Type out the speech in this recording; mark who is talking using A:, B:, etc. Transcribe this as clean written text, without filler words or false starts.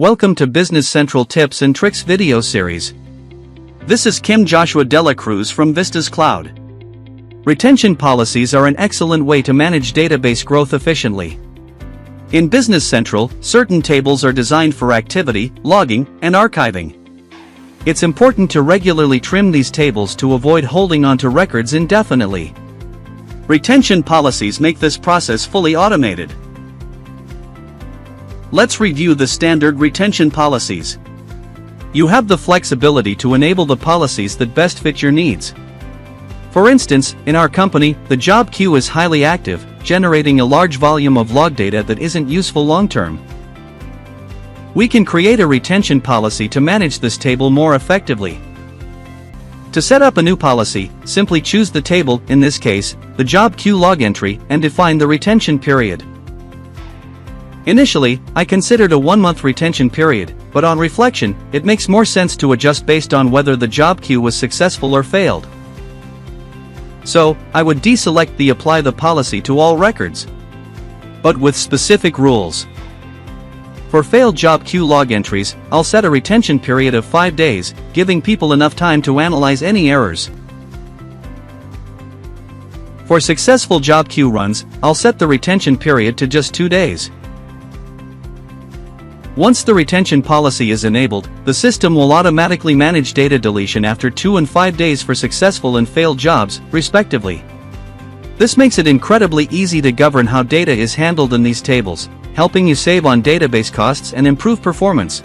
A: Welcome to Business Central Tips and Tricks video series. This is Kim Joshua Dela Cruz from Vistas Cloud. Retention policies are an excellent way to manage database growth efficiently. In Business Central, certain tables are designed for activity, logging, and archiving. It's important to regularly trim these tables to avoid holding onto records indefinitely. Retention policies make this process fully automated. Let's review the standard retention policies. You have the flexibility to enable the policies that best fit your needs. For instance, in our company, the job queue is highly active, generating a large volume of log data that isn't useful long-term. We can create a retention policy to manage this table more effectively. To set up a new policy, simply choose the table, in this case, the job queue log entry, and define the retention period. Initially, I considered a 1-month retention period, but on reflection, it makes more sense to adjust based on whether the job queue was successful or failed. So, I would deselect the apply the policy to all records, but with specific rules. For failed job queue log entries, I'll set a retention period of 5 days, giving people enough time to analyze any errors. For successful job queue runs, I'll set the retention period to just 2 days. Once the retention policy is enabled, the system will automatically manage data deletion after 2 and 5 days for successful and failed jobs, respectively. This makes it incredibly easy to govern how data is handled in these tables, helping you save on database costs and improve performance.